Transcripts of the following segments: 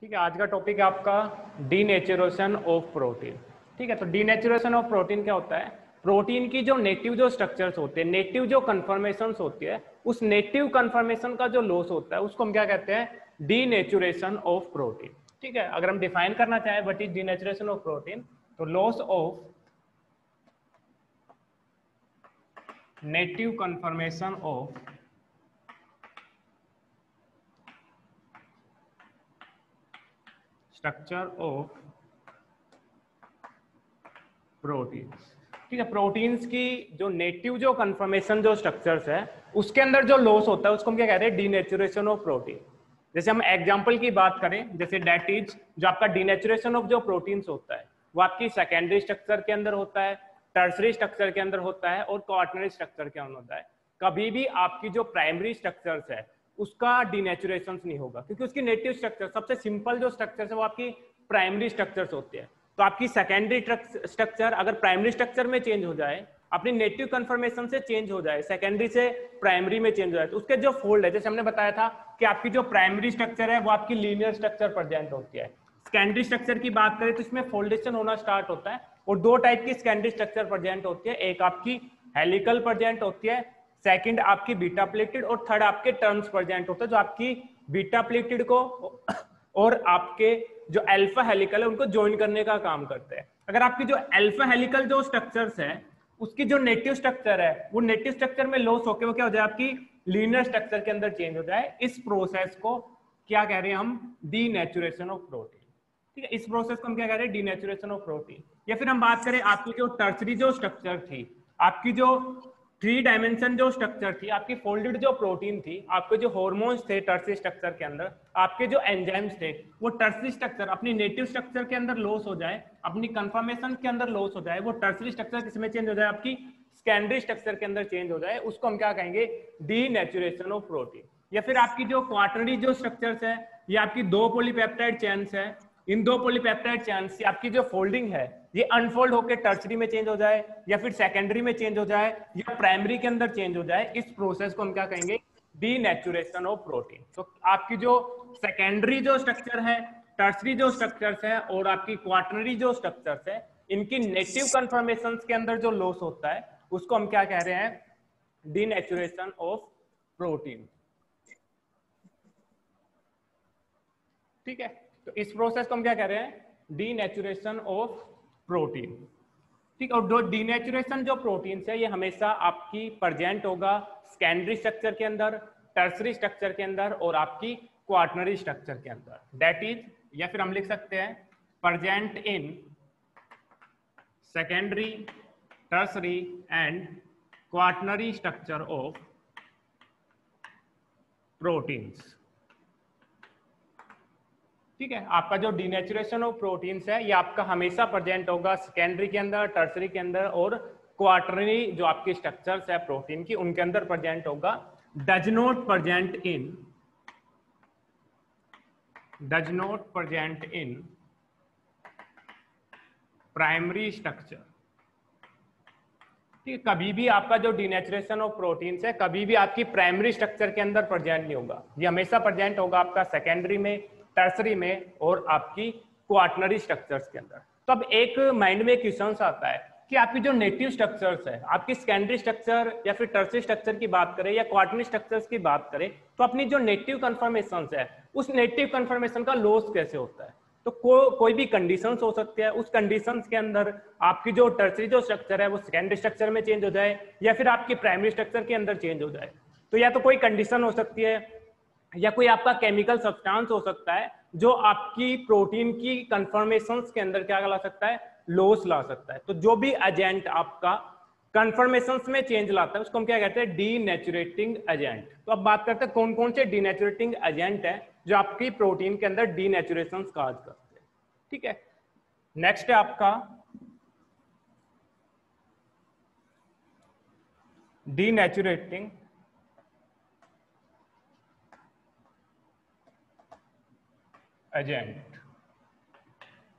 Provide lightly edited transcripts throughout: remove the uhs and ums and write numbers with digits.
ठीक है, आज का टॉपिक है आपका डीनेचुरेशन ऑफ प्रोटीन। ठीक है, तो डीनेचुरेशन ऑफ प्रोटीन क्या होता है? प्रोटीन की जो नेटिव जो स्ट्रक्चर्स होते हैं, नेटिव जो कन्फर्मेशंस होती है, उस नेटिव कन्फर्मेशन का जो लॉस होता है उसको हम क्या कहते हैं? Denaturation of protein. ठीक है, अगर हम डिफाइन करना चाहें what is denaturation of protein, तो loss of native conformation of structure of proteins. ठीक है, प्रोटीन्स की जो नेटिव जो कन्फर्मेशन जो स्ट्रक्चर्स है उसके अंदर जो लॉस होता है उसको हम क्या कहते हैं? Denaturation of protein. जैसे हम एग्जांपल की बात करें, जैसे डेट इज जो आपका डीनेचुरेशन ऑफ जो प्रोटीन्स होता है वो आपकी सेकेंडरी स्ट्रक्चर के अंदर होता है, टर्सरी स्ट्रक्चर के अंदर होता है और क्वार्टनरी स्ट्रक्चर के अंदर होता है। कभी भी आपकी जो प्राइमरी स्ट्रक्चर्स है उसका डीनेचुरेशन नहीं होगा, क्योंकि उसकी नेटिव स्ट्रक्चर सबसे सिंपल जो स्ट्रक्चर है वो आपकी प्राइमरी स्ट्रक्चर्स होती है। तो आपकी सेकेंडरी स्ट्रक्चर अगर प्राइमरी स्ट्रक्चर में चेंज हो जाए, अपनी नेटिव कन्फर्मेशन से चेंज हो जाए, सेकेंडरी से प्राइमरी में चेंज हो जाए, तो उसके जो फोल्ड है, जैसे हमने बताया था कि आपकी जो प्राइमरी स्ट्रक्चर है वो आपकी लीनियर स्ट्रक्चर प्रेजेंट होती है। सेकेंडरी स्ट्रक्चर की बात करें तो इसमें फोल्डेशन होना स्टार्ट होता है और दो टाइप की सेकेंडरी स्ट्रक्चर प्रेजेंट होती है। एक आपकी हेलिकल प्रेजेंट होती है, सेकंड आपकी बीटा प्लेटेड और थर्ड आपके टर्न्स प्रेजेंट होता है, जो आपकी बीटा प्लेटेड को और आपके जो अल्फा हेलिकल है उनको ज्वाइन करने का काम करते हैं। अगर आपकी जो अल्फा हेलिकल जो स्ट्रक्चर्स है उसकी जो नेटिव स्ट्रक्चर है वो नेटिव स्ट्रक्चर में लॉस होकर वो क्या हो जाए? आपकी लीनियर स्ट्रक्चर के अंदर चेंज हो जाए। इस प्रोसेस को क्या कह रहे हैं हम? Denaturation of protein. ठीक है, इस प्रोसेस को हम क्या कह रहे हैं? Denaturation of protein. या फिर हम बात करें आपकी जो टर्सरी जो स्ट्रक्चर थी, आपकी जो थ्री डायमेंशन जो स्ट्रक्चर थी, आपकी फोल्डेड जो प्रोटीन थी, आपके जो हार्मोन्स थे टर्सरी स्ट्रक्चर के अंदर, आपके जो एंजाइम्स थे, वो टर्सरी स्ट्रक्चर अपनी नेटिव स्ट्रक्चर के अंदर लॉस हो जाए, अपनी कंफर्मेशन के अंदर लॉस हो जाए, वो टर्सरी स्ट्रक्चर किसमें चेंज हो जाए? आपकी सेकेंडरी स्ट्रक्चर के अंदर चेंज हो जाए, उसको हम क्या कहेंगे? Denaturation of protein. या फिर आपकी जो क्वार्टरली जो स्ट्रक्चर्स है, ये आपकी दो पॉलीपेप्टाइड चेन्स है, इन दो पॉलीपेप्टाइड चेन्स से आपकी जो फोल्डिंग है ये अनफोल्ड होकर टर्सरी में चेंज हो जाए या फिर सेकेंडरी में चेंज हो जाए या प्राइमरी के अंदर चेंज हो जाए, इस प्रोसेस को हम क्या कहेंगे? Denaturation of protein. तो आपकी जो सेकेंडरी जो स्ट्रक्चर है, टर्सरी जो स्ट्रक्चर्स है और आपकी क्वार्टनरी जो स्ट्रक्चर्स है, इनकी नेटिव कन्फर्मेशंस के अंदर जो लॉस होता है उसको हम क्या कह रहे हैं? Denaturation of protein. ठीक है, तो इस प्रोसेस को हम क्या कह रहे हैं? Denaturation of protein. ठीक, और जो डीनेचुरेशन जो प्रोटीन है ये हमेशा आपकी प्रेजेंट होगा सेकेंडरी स्ट्रक्चर के अंदर, टर्सरी स्ट्रक्चर के अंदर और आपकी क्वार्टनरी स्ट्रक्चर के अंदर। दैट इज, या फिर हम लिख सकते हैं present in secondary, tertiary and quaternary structure of proteins. ठीक है, आपका जो डीनेचुरेशन ऑफ प्रोटीन्स है ये आपका हमेशा प्रेजेंट होगा सेकेंडरी के अंदर, टर्सरी के अंदर और क्वार्टरली जो आपकी स्ट्रक्चर्स है प्रोटीन की उनके अंदर प्रेजेंट होगा। Does not present in primary structure. ठीक है, कभी भी आपका जो डीनेचुरेशन ऑफ प्रोटीन्स है कभी भी आपकी प्राइमरी स्ट्रक्चर के अंदर प्रेजेंट नहीं होगा, ये हमेशा प्रेजेंट होगा आपका सेकेंडरी में, टर्सरी में और आपकी क्वार्टनरी स्ट्रक्चर्स के अंदर। तो अब एक माइंड में क्वेश्चन आता है कि आपकी जो नेटिव स्ट्रक्चर्स है, आपकी सेकेंडरी स्ट्रक्चर या फिर टर्सरी स्ट्रक्चर की बात करें या क्वार्टनरी स्ट्रक्चर्स की बात करें, तो अपनी जो नेटिव कन्फर्मेशन है उस नेटिव कन्फर्मेशन का लॉस कैसे होता है? तो कोई भी कंडीशंस हो सकते हैं, उस कंडीशंस के अंदर आपकी जो टर्सरी जो स्ट्रक्चर है वो सेकेंडरी स्ट्रक्चर में चेंज हो जाए या फिर आपकी प्राइमरी स्ट्रक्चर के अंदर चेंज हो जाए। तो या तो कोई कंडीशन हो सकती है या कोई आपका केमिकल सब्सटेंस हो सकता है जो आपकी प्रोटीन की कंफर्मेशंस के अंदर क्या ला सकता है? लॉस ला सकता है। तो जो भी एजेंट आपका कंफर्मेशंस में चेंज लाता है उसको हम क्या कहते हैं? डीनेचुरेटिंग एजेंट। तो अब बात करते हैं कौन कौन से डीनेचुरेटिंग एजेंट है जो आपकी प्रोटीन के अंदर डीनेचुरेशन काज करते हैं। ठीक है, नेक्स्ट है आपका डीनेचुरेटिंग एजेंट।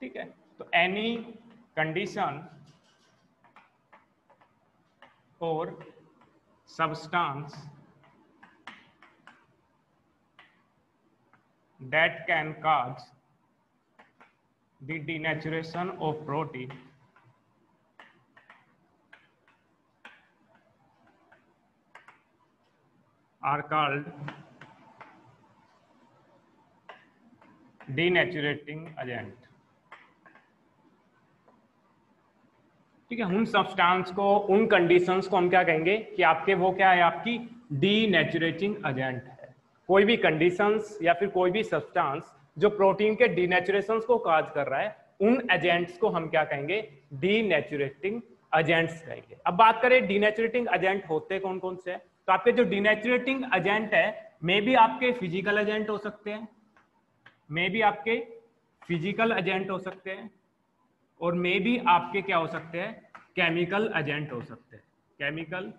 ठीक है, तो एनी कंडीशन और substance that can cause the denaturation of protein are called denaturing agent। ठीक है, उन सब्सटेंस को, उन कंडीशंस को हम क्या कहेंगे कि आपके वो क्या है, आपकी डीनेचुरेटिंग एजेंट है। कोई भी कंडीशंस या फिर कोई भी सब्सटेंस जो प्रोटीन के डीनेचुरेशन को काज कर रहा है, उन एजेंट्स को हम क्या कहेंगे, डीनेचुरेटिंग एजेंट्स कहेंगे। अब बात करें डीनेचुरेटिंग एजेंट होते कौन कौन से हैं, तो आपके जो डीनेचुरेटिंग एजेंट है, मे भी आपके फिजिकल एजेंट हो सकते हैं, मे भी आपके फिजिकल एजेंट हो सकते हैं, और मे भी आपके क्या हो सकते हैं, केमिकल एजेंट हो सकते हैं, केमिकल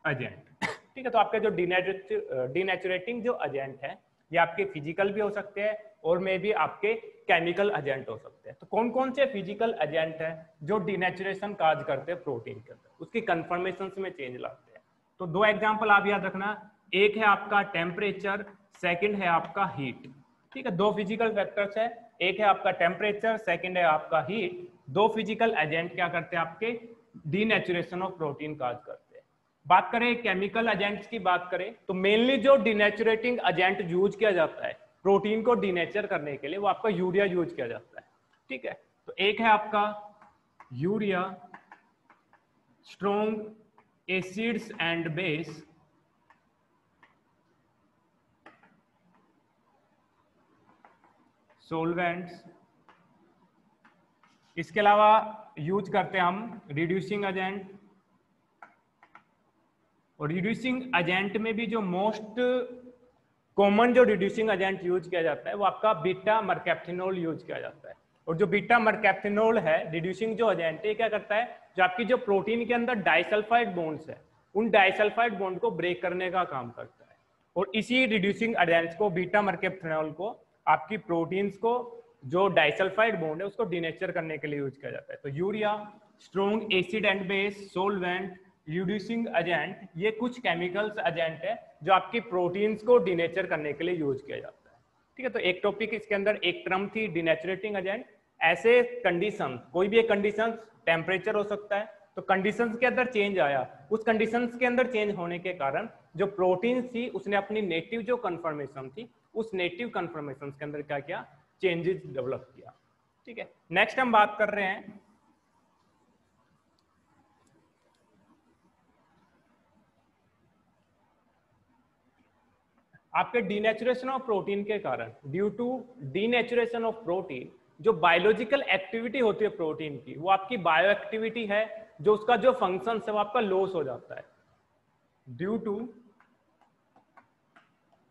एजेंट। ठीक है, तो आपके जो डीनेचुरेटिंग जो एजेंट है, ये आपके फिजिकल भी हो सकते हैं और मे भी आपके केमिकल एजेंट हो सकते हैं। तो कौन कौन से फिजिकल एजेंट है जो डीनेचुरेशन काज करते हैं प्रोटीन के अंदर, उसकी कन्फर्मेशन में चेंज लाते हैं। तो दो एग्जाम्पल आप याद रखना, एक है आपका टेम्परेचर, सेकेंड है आपका हीट। ठीक है, दो फिजिकल फैक्टर्स है, एक है आपका टेम्परेचर, सेकेंड है आपका हीट। दो फिजिकल एजेंट क्या करते हैं, आपके डीनेचुरेशन ऑफ प्रोटीन काज करते हैं। बात करें केमिकल एजेंट्स की बात करें, तो मेनली जो डीनेचुरेटिंग एजेंट यूज किया जाता है प्रोटीन को डीनेचर करने के लिए, वो आपका यूरिया यूज किया जाता है। ठीक है, तो एक है आपका urea, strong acids and base, solvents. इसके अलावा यूज करते हैं हम रिड्यूसिंग एजेंट, और रिड्यूसिंग एजेंट में भी जो मोस्ट कॉमन जो रिड्यूसिंग एजेंट यूज किया जाता है, वो आपका बीटा मरकैप्थेनॉल यूज किया जाता है। और जो बीटा मरकैप्थेनॉल है रिड्यूसिंग जो एजेंट है, क्या करता है, जो आपकी जो प्रोटीन के अंदर डाइसल्फाइड बॉन्ड्स है, उन डाइसल्फाइड बॉन्ड को ब्रेक करने का काम करता है। और इसी रिड्यूसिंग एजेंट्स को, बीटा मरकैप्थेनॉल को, आपकी प्रोटीन्स को जो डाइसल्फाइड बॉन्ड है उसको डीनेचर करने के लिए यूज किया जाता है। तो urea, strong acid and base, solvent, reducing agent, ये कुछ केमिकल्स एजेंट है जो आपकी प्रोटीन्स को डीनेचर करने के लिए यूज किया जाता है। ठीक है, तो एक टॉपिक इसके अंदर एक टर्म थी डीनेचुरेटिंग एजेंट। ऐसे कंडीशन, कोई भी एक कंडीशन, टेम्परेचर हो सकता है, तो कंडीशंस के अंदर चेंज आया, उस कंडीशंस के अंदर चेंज होने के कारण जो प्रोटीन थी उसने अपनी नेटिव जो कन्फर्मेशन थी, उस नेटिव कन्फर्मेशन के अंदर क्या किया, चेंजेस डेवलप किया। ठीक है, नेक्स्ट हम बात कर रहे हैं आपके डीनेचुरेशन ऑफ प्रोटीन के कारण। Due to denaturation of protein, जो बायोलॉजिकल एक्टिविटी होती है प्रोटीन की, वो आपकी बायो एक्टिविटी है, जो उसका जो फंक्शन है वो आपका लॉस हो जाता है। Due to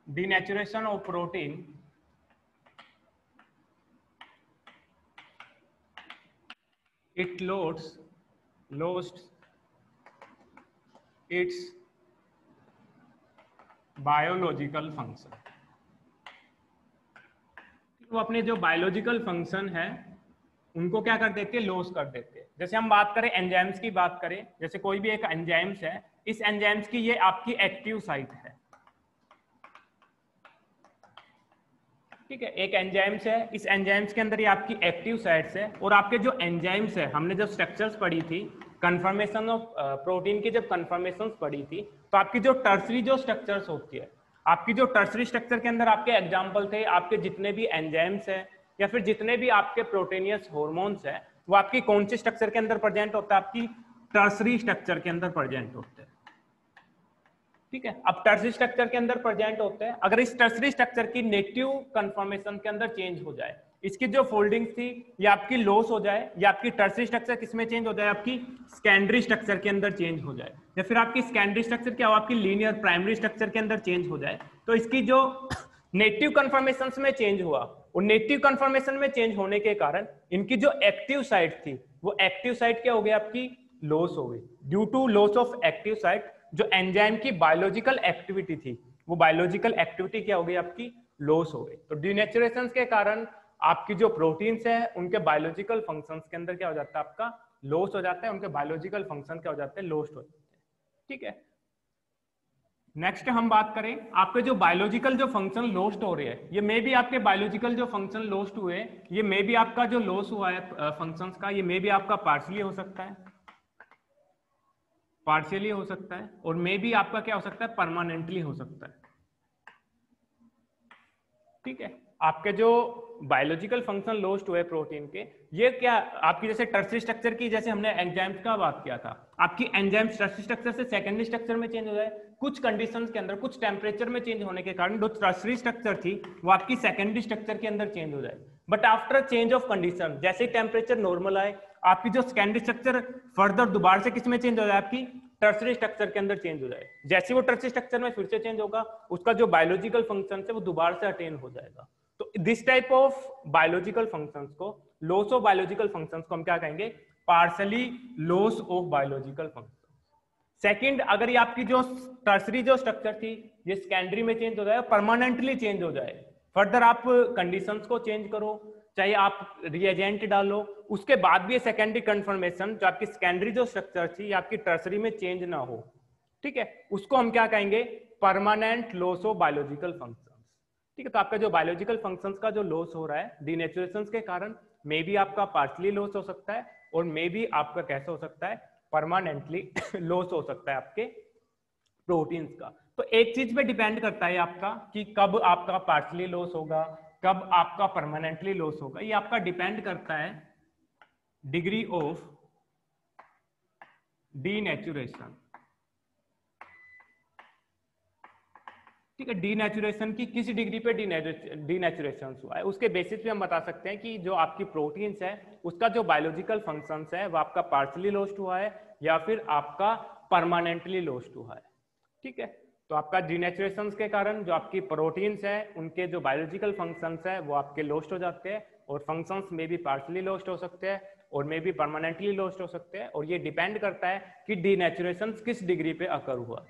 denaturation of protein, it lost its biological function. वो अपने जो बायोलॉजिकल फंक्शन है उनको क्या कर देते हैं, लॉस कर देते हैं। जैसे हम बात करें एंजाइम्स की बात करें, जैसे कोई भी एक एंजाइम्स है, इस एंजाइम्स की ये आपकी एक्टिव साइट है। ठीक है, एक एंजाइम्स है, इस एंजाइम्स के अंदर ये आपकी एक्टिव साइट्स है। और आपके जो एंजाइम्स है, हमने जब स्ट्रक्चर्स पढ़ी थी, कन्फर्मेशन ऑफ प्रोटीन की जब कन्फर्मेशन पढ़ी थी, तो आपकी जो टर्सरी जो स्ट्रक्चर्स होती है, आपकी जो टर्सरी स्ट्रक्चर के अंदर आपके एग्जाम्पल थे, आपके जितने भी एंजाइम्स है या फिर जितने भी आपके प्रोटीनियस हॉर्मोन्स है, वो आपकी कौन सी स्ट्रक्चर के अंदर प्रेजेंट होता है, आपकी टर्सरी स्ट्रक्चर के अंदर प्रेजेंट होते हैं। ठीक है, अब टर्सरी स्ट्रक्चर के अंदर प्रेजेंट होते हैं। अगर इस टर्सरी स्ट्रक्चर की नेटिव कन्फर्मेशन के अंदर चेंज हो जाए, इसकी जो फोल्डिंग थी ये आपकी लॉस हो जाए, या आपकी टर्सरी स्ट्रक्चर किसमें चेंज हो जाए, आपकी सेकेंडरी स्ट्रक्चर के अंदर चेंज हो जाए, या फिर आपकी सेकेंडरी स्ट्रक्चर क्या हो, आपकी लीनियर प्राइमरी स्ट्रक्चर के अंदर चेंज हो जाए, तो इसकी जो नेटिव कन्फर्मेशन में चेंज हुआ, और नेटिव कन्फर्मेशन में चेंज होने के कारण इनकी जो एक्टिव साइट थी, वो एक्टिव साइट क्या हो गई, आपकी लॉस हो गई। Due to loss of active site, जो एंजाइम की बायोलॉजिकल एक्टिविटी थी, वो बायोलॉजिकल एक्टिविटी क्या हो गई, आपकी लॉस हो गई। तो डीनेचुरेशन के कारण आपकी जो प्रोटीन्स है उनके बायोलॉजिकल फंक्शंस के अंदर क्या हो जाता है, आपका लॉस हो जाता है, उनके बायोलॉजिकल फंक्शन क्या हो जाते हैं, लॉस्ट हो जाते हैं। ठीक है, नेक्स्ट हम बात करें आपके जो बायोलॉजिकल जो फंक्शन लॉस्ट हो रहे हैं, ये मे भी आपके बायोलॉजिकल जो फंक्शन लॉस्ट हुए, ये मे भी आपका जो लॉस हुआ है फंक्शंस का, ये मे भी आपका पार्शियली हो सकता है, पार्शियली हो सकता है, और मे भी आपका क्या हो सकता है, परमानेंटली हो सकता है। ठीक है, आपके जो बायोलॉजिकल फंक्शन लॉस्ट हुए प्रोटीन के, ये क्या आपकी जैसे टर्सरी स्ट्रक्चर की, जैसे हमने एंजाइम्स का बात किया था, आपकी एंजाइम्स टर्सरी स्ट्रक्चर से सेकेंडरी स्ट्रक्चर में चेंज हो जाए कुछ कंडीशंस के अंदर, कुछ टेम्परेचर में चेंज होने के कारण जो टर्सरी स्ट्रक्चर थी वो आपकी सेकेंडरी स्ट्रक्चर के अंदर चेंज हो जाए, but after change of condition, जैसे ही टेम्परेचर नॉर्मल आए, आपकी जो सेकेंडरी स्ट्रक्चर फर्दर दोबारा से किस में चेंज हो जाए, आपकी टर्सरी स्ट्रक्चर के अंदर चेंज हो जाए। जैसे वो टर्सरी स्ट्रक्चर में फिर से चेंज होगा, उसका जो बायोलॉजिकल फंक्शन है वो दोबारा से अटेन हो जाएगा। तो this type of biological functions को, लॉस ऑफ बायोलॉजिकल फंक्शंस को हम क्या कहेंगे, partially loss of biological function. Second, अगर ये आपकी जो टर्सरी जो स्ट्रक्चर थी ये सेकेंडरी में चेंज हो जाए, परमानेंटली चेंज हो जाए, फर्दर आप कंडीशंस को चेंज करो, चाहे आप रिएजेंट डालो, उसके बाद भी ये सेकेंडरी कन्फर्मेशन जो आपकी सेकेंडरी जो स्ट्रक्चर थी ये आपकी टर्सरी में चेंज ना हो, ठीक है, उसको हम क्या कहेंगे, permanent loss of biological function. ठीक है, तो आपका जो बायोलॉजिकल फंक्शंस का जो लॉस हो रहा है डीनेचुरेशन के कारण, मे बी आपका पार्शली लॉस हो सकता है, और मे बी आपका कैसे हो सकता है, परमानेंटली लॉस हो सकता है आपके प्रोटीन्स का। तो एक चीज पे डिपेंड करता है आपका कि कब आपका पार्शली लॉस होगा, कब आपका परमानेंटली लॉस होगा, ये आपका डिपेंड करता है डिग्री ऑफ डीनेचुरेशन। ठीक है, डीनेचुरेशन की किस डिग्री पे डीनेचुरेशन हुआ है, उसके बेसिस पे हम बता सकते हैं कि जो आपकी प्रोटीन्स है उसका जो बायोलॉजिकल फंक्शंस है वो आपका पार्शली लॉस्ट हुआ है या फिर आपका परमानेंटली लॉस्ट हुआ है। ठीक है, तो आपका डीनेचुरेशन के कारण जो आपकी प्रोटीन्स है उनके जो बायोलॉजिकल फंक्शंस है वो आपके लॉस्ट हो जाते हैं, और फंक्शंस में भी पार्शली लॉस्ट हो सकते हैं और में भी परमानेंटली लॉस्ट हो सकते हैं, और ये डिपेंड करता है कि डीनेचुरेशन किस डिग्री पे अकर हुआ।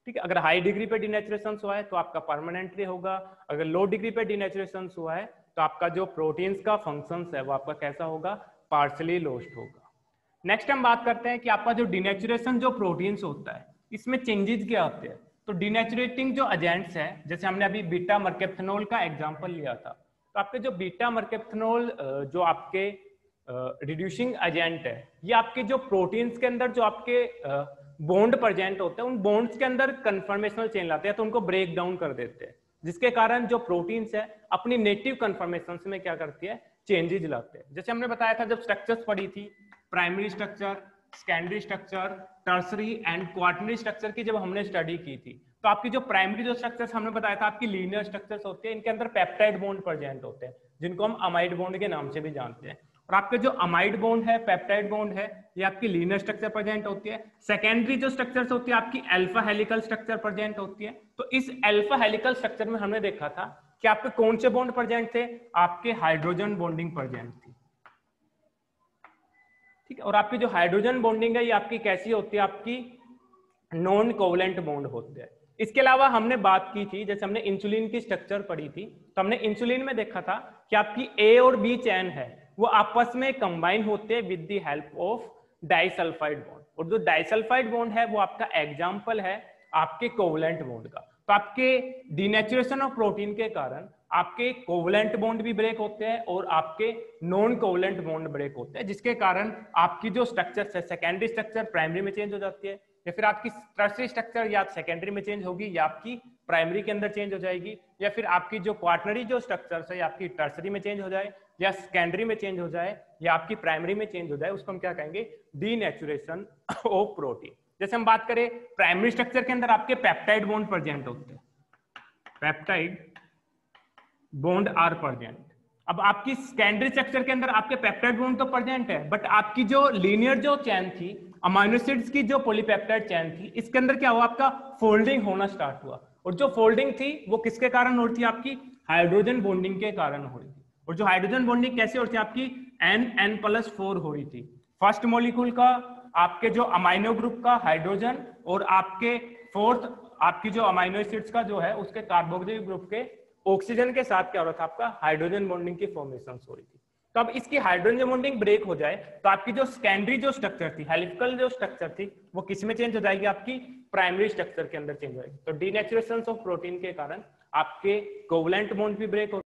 ठीक है, अगर हाई डिग्री पे डीनेचुरेशन हुआ है तो आपका परमानेंटली होगा, अगर लो डिग्री पे डीनेचुरेशन हुआ है तो आपका जो प्रोटीन्स का फंक्शंस है वो आपका कैसा होगा, पार्शली लॉस्ट होगा। नेक्स्ट हम बात करते हैं कि आपका जो डीनेचुरेशन जो प्रोटीन्स होता है इसमें चेंजेस क्या होते हैं। तो डीनेचुरेटिंग जो एजेंट्स है, जैसे हमने अभी बीटा मर्केप्थेनॉल का एग्जांपल लिया था, तो आपके जो बीटा मर्केप्थेनॉल जो आपके रिड्यूसिंग एजेंट है, ये आपके जो प्रोटीन्स के अंदर जो आपके बॉन्ड प्रेजेंट होते हैं उन बॉन्ड्स के अंदर कन्फर्मेशनल चेंज लाते हैं, तो उनको ब्रेक डाउन कर देते हैं, जिसके कारण जो प्रोटीन्स है अपनी नेटिव कन्फर्मेशन में क्या करती है, चेंजेस लाते हैं। जैसे हमने बताया था जब स्ट्रक्चर्स पढ़ी थी, primary structure, secondary structure, tertiary and quaternary structure की जब हमने स्टडी की थी, तो आपकी जो प्राइमरी जो स्ट्रक्चर्स हमने बताया था आपकी लीनियर स्ट्रक्चर्स होते हैं, इनके अंदर पेप्टाइड बॉन्ड प्रेजेंट होते हैं जिनको हम अमाइड बॉन्ड के नाम से भी जानते हैं, और आपके जो अमाइड बॉन्ड है, पेप्टाइड बॉन्ड है, ये आपकी लीनियर स्ट्रक्चर प्रेजेंट होती है। सेकेंडरी जो स्ट्रक्चर्स होती है आपकी अल्फा हेलिकल स्ट्रक्चर प्रेजेंट होती है। तो इस अल्फा हेलिकल स्ट्रक्चर में हमने देखा था कि आपके कौन से बॉन्ड प्रेजेंट थे, आपके हाइड्रोजन बॉन्डिंग प्रेजेंट थी। ठीक है, और आपकी जो हाइड्रोजन बॉन्डिंग है ये आपकी कैसी होती है, आपकी नॉन कोवलेंट बॉन्ड होते हैं। इसके अलावा हमने बात की थी, जैसे हमने इंसुलिन की स्ट्रक्चर पढ़ी थी, तो हमने इंसुलिन में देखा था कि आपकी ए और बी चेन है वो आपस में कंबाइन होते हैं with the help of disulphide bond, और जो डाइसल्फाइड बॉन्ड है वो आपका एग्जाम्पल है आपके कोवलेंट बॉन्ड का। तो आपके डीनेचुरेशन ऑफ प्रोटीन के कारण आपके कोवलेंट बॉन्ड भी ब्रेक होते हैं और आपके नॉन कोवलेंट बॉन्ड ब्रेक होते हैं, जिसके कारण आपकी जो स्ट्रक्चर है, सेकेंडरी स्ट्रक्चर प्राइमरी में चेंज हो जाती है, या फिर आपकी टर्सरी स्ट्रक्चर या सेकेंडरी में चेंज होगी या आपकी प्राइमरी के अंदर चेंज हो जाएगी, या फिर आपकी जो क्वार्टनरी जो स्ट्रक्चर है आपकी टर्सरी में चेंज हो जाए या सेकेंडरी में चेंज हो जाए या आपकी प्राइमरी में चेंज हो जाए, उसको हम क्या कहेंगे, डीनेचुरेशन ऑफ प्रोटीन। जैसे हम बात करें प्राइमरी स्ट्रक्चर के अंदर आपके पेप्टाइड बॉन्ड प्रेजेंट होते हैं, पेप्टाइड बॉन्ड आर प्रेजेंट। अब आपकी सेकेंडरी स्ट्रक्चर के अंदर आपके पेप्टाइड बॉन्ड तो प्रेजेंट है, बट आपकी जो लीनियर जो चेन थी, अमीनो एसिड्स की जो पॉलीपेप्टाइड चेन थी, इसके अंदर क्या हुआ, आपका फोल्डिंग होना स्टार्ट हुआ, और जो फोल्डिंग थी वो किसके कारण हो रही थी, आपकी हाइड्रोजन बॉन्डिंग के कारण हो रही थी। और जो हाइड्रोजन बॉन्डिंग कैसे हो रही थी, आपकी N+4 हो रही थी, फर्स्ट मॉलिक्यूल का आपके जो अमाइनो ग्रुप का हाइड्रोजन और आपके फोर्थ आपकी जो अमाइनो एसिड्स का जो है उसके कार्बोक्सिलिक ग्रुप के ऑक्सीजन के साथ क्या हो रहा था, आपका हाइड्रोजन बॉन्डिंग की फॉर्मेशन हो रही थी। तो अब इसकी हाइड्रोजन बॉन्डिंग ब्रेक हो जाए तो आपकी जो सेकेंडरी जो स्ट्रक्चर थी, हेलिकल जो स्ट्रक्चर थी, वो किस में चेंज हो जाएगी? आपकी प्राइमरी स्ट्रक्चर के अंदर चेंज हो जाएगी। तो डीनेचुरेशन ऑफ प्रोटीन के कारण आपके कोवलेंट बॉन्ड भी ब्रेक हो